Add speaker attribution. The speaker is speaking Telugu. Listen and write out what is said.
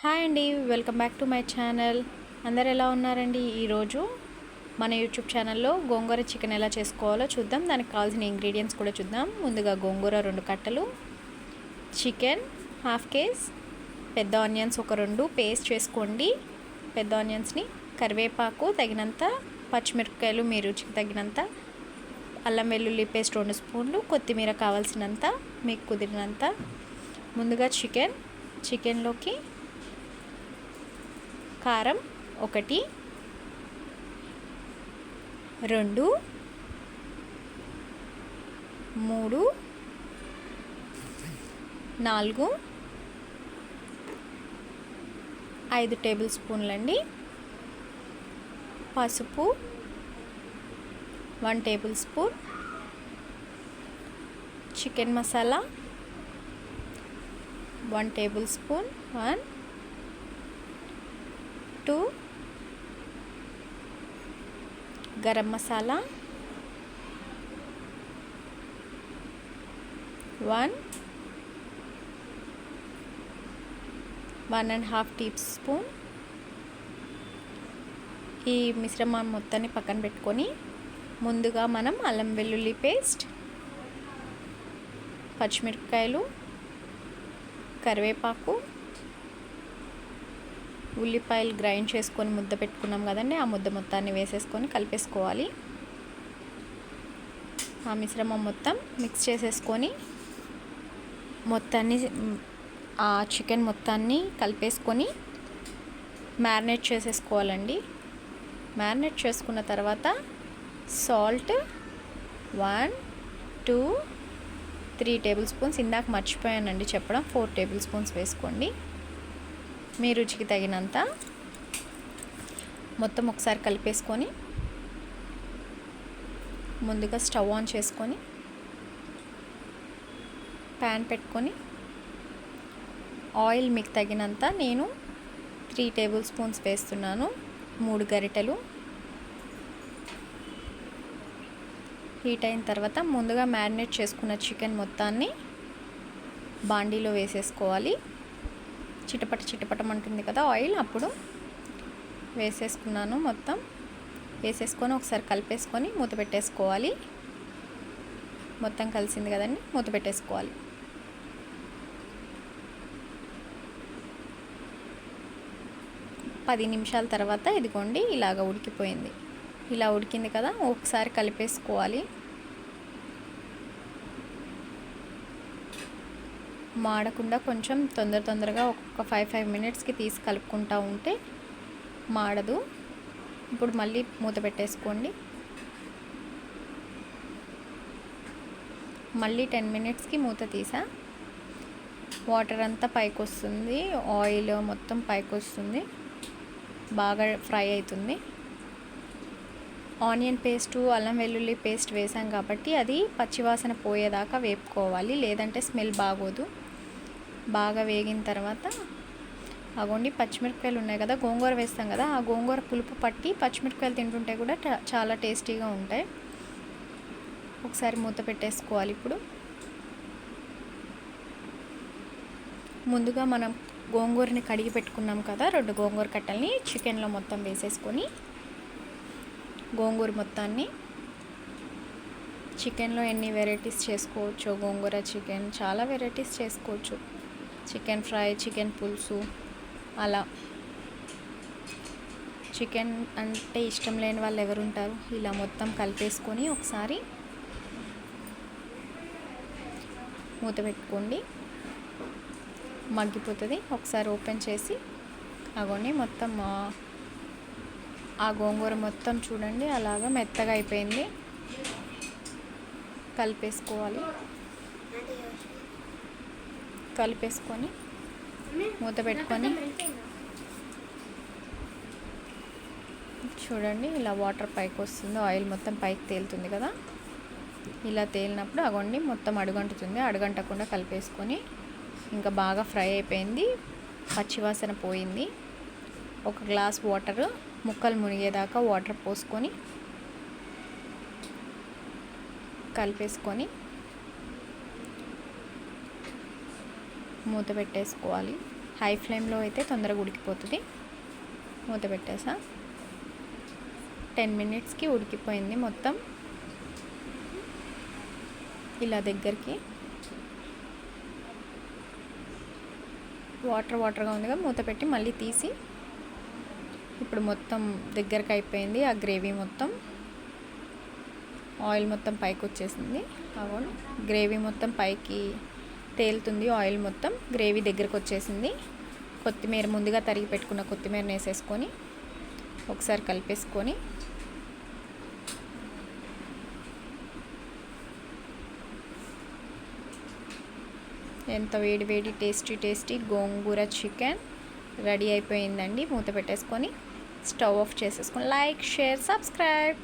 Speaker 1: హాయ్ అండి, welcome back to my channel. అందరు ఎలా ఉన్నారండి? ఈరోజు మన యూట్యూబ్ ఛానల్లో గోంగూర చికెన్ ఎలా చేసుకోవాలో చూద్దాం. దానికి కావాల్సిన ఇంగ్రీడియంట్స్ కూడా చూద్దాం. ముందుగా గోంగూర 2 కట్టలు, చికెన్ హాఫ్ కేజ్, పెద్ద ఆనియన్స్ ఒక 2 పేస్ట్ చేసుకోండి. పెద్ద ఆనియన్స్ని, కరివేపాకు తగినంత, పచ్చిమిరపకాయలు మీ రుచికి తగినంత, అల్లం వెల్లుల్లి పేస్ట్ 2 స్పూన్లు, కొత్తిమీర కావాల్సినంత మీకు కుదిరినంత. ముందుగా చికెన్లోకి కారం 1, 2, 3, 4, 5 టేబుల్ స్పూన్లండి. పసుపు 1 table spoon, chicken masala 1 table spoon, 1, 2 garam masala, 1.5 tea spoon. ఈ మిశ్రమం మొత్తాన్ని పక్కన పెట్టుకొని ముందుగా మనం అల్లం వెల్లుల్లి పేస్ట్, పచ్చిమిరపకాయలు, కరివేపాకు, ఉల్లిపాయలు గ్రైండ్ చేసుకొని ముద్ద పెట్టుకున్నాం కదండి, ఆ ముద్ద మొత్తాన్ని వేసేసుకొని కలిపేసుకోవాలి. ఆ మిశ్రమం మొత్తం మిక్స్ చేసేసుకొని ఆ చికెన్ మొత్తాన్ని కలిపేసుకొని మ్యారినేట్ చేసేసుకోవాలండి. మ్యారినేట్ చేసుకున్న తర్వాత సాల్ట్ 1, 2, 3 టేబుల్ స్పూన్స్, ఇందాక మర్చిపోయానండి చెప్పడం, 4 టేబుల్ స్పూన్స్ వేసుకోండి మీ రుచికి తగినంత. మొత్తం ఒకసారి కలిపేసుకొని ముందుగా స్టవ్ ఆన్ చేసుకొని ప్యాన్ పెట్టుకొని ఆయిల్ మీకు తగినంత, నేను 3 టేబుల్ స్పూన్స్ వేస్తున్నాను, 3 గరిటెలు. హీట్ అయిన తర్వాత ముందుగా మ్యారినేట్ చేసుకున్న చికెన్ మొత్తాన్ని బాండీలో వేసేసుకోవాలి. చిటపటమంటుంది కదా ఆయిల్, అప్పుడు వేసేసుకున్నాను. మొత్తం వేసేసుకొని ఒకసారి కలిపేసుకొని మూత పెట్టేసుకోవాలి. మొత్తం కలిసింది కదండి, మూత పెట్టేసుకోవాలి. పది నిమిషాల తర్వాత ఇదిగోండి ఇలాగ ఉడికిపోయింది. ఇలా ఉడికింది కదా, ఒకసారి కలిపేసుకోవాలి. మాడకుండా కొంచెం తొందరగా ఒక్కొక్క 5 మినిట్స్కి తీసి కలుపుకుంటూ ఉంటే మాడదు. ఇప్పుడు మళ్ళీ మూత పెట్టేసుకోండి. మళ్ళీ 10 మినిట్స్కి మూత తీసా. వాటర్ అంతా పైకి వస్తుంది, ఆయిల్ మొత్తం పైకి వస్తుంది, బాగా ఫ్రై అవుతుంది. ఆనియన్ పేస్టు, అల్లం వెల్లుల్లి పేస్ట్ వేసాం కాబట్టి అది పచ్చివాసన పోయేదాకా వేపుకోవాలి, లేదంటే స్మెల్ బాగోదు. బాగా వేగిన తర్వాత అగోండి పచ్చిమిరపకాయలు ఉన్నాయి కదా, గోంగూర వేస్తాం కదా, ఆ గోంగూర పులుపు పట్టి పచ్చిమిరపకాయలు తింటుంటే కూడా చాలా టేస్టీగా ఉంటాయి. ఒకసారి మూత పెట్టేసుకోవాలి. ఇప్పుడు ముందుగా మనం గోంగూరని కడిగి పెట్టుకున్నాం కదా, 2 గోంగూర కట్టల్ని చికెన్లో మొత్తం వేసేసుకొని గోంగూర మొత్తాన్ని, చికెన్లో ఎన్ని వెరైటీస్ చేసుకోవచ్చు, గోంగూర చికెన్ చాలా వెరైటీస్ చేసుకోవచ్చు. చికెన్ ఫ్రై, చికెన్ పులుసు, అలా. చికెన్ అంటే ఇష్టం లేని వాళ్ళు ఎవరు ఉంటారు? ఇలా మొత్తం కలిపేసుకొని ఒకసారి మూత పెట్టుకోండి, మగ్గిపోతుంది. ఒకసారి ఓపెన్ చేసి అగోండి మొత్తం ఆ గోంగూర మొత్తం చూడండి అలాగా మెత్తగా అయిపోయింది. కలిపేసుకొని మూత పెట్టుకొని చూడండి ఇలా వాటర్ పైకి వస్తుంది, ఆయిల్ మొత్తం పైకి తేలుతుంది కదా. ఇలా తేలినప్పుడు అగోండి మొత్తం అడుగంటుతుంది, అడుగంటకుండా కలిపేసుకొని ఇంకా బాగా ఫ్రై అయిపోయింది, పచ్చివాసన పోయింది. 1 గ్లాస్ వాటర్, ముక్కలు మునిగేదాకా వాటర్ పోసుకొని కలిపేసుకొని మూత పెట్టేసుకోవాలి. హై ఫ్లేమ్లో అయితే తొందరగా ఉడికిపోతుంది. మూత పెట్టేసా. 10 మినిట్స్కి ఉడికిపోయింది మొత్తం. ఇలా దగ్గరికి వాటర్గా ఉందిగా, మూత పెట్టి మళ్ళీ తీసి ఇప్పుడు మొత్తం దగ్గరకు అయిపోయింది. ఆ గ్రేవీ మొత్తం, ఆయిల్ మొత్తం పైకి వచ్చేసింది. అవును, గ్రేవీ మొత్తం పైకి తేలుతుంది. ఆయిల్ మొత్తం గ్రేవీ దగ్గరకు వచ్చేసింది. కొత్తిమీర, ముందుగా తరిగి పెట్టుకున్న కొత్తిమీరని వేసేసుకొని ఒకసారి కలిపేసుకొని ఎంత వేడి టేస్టీ గోంగూర చికెన్ రెడీ అయిపోయిందండి. మూత పెట్టేసుకొని స్టవ్ ఆఫ్ చేసేసుకొని లైక్, షేర్, సబ్స్క్రైబ్.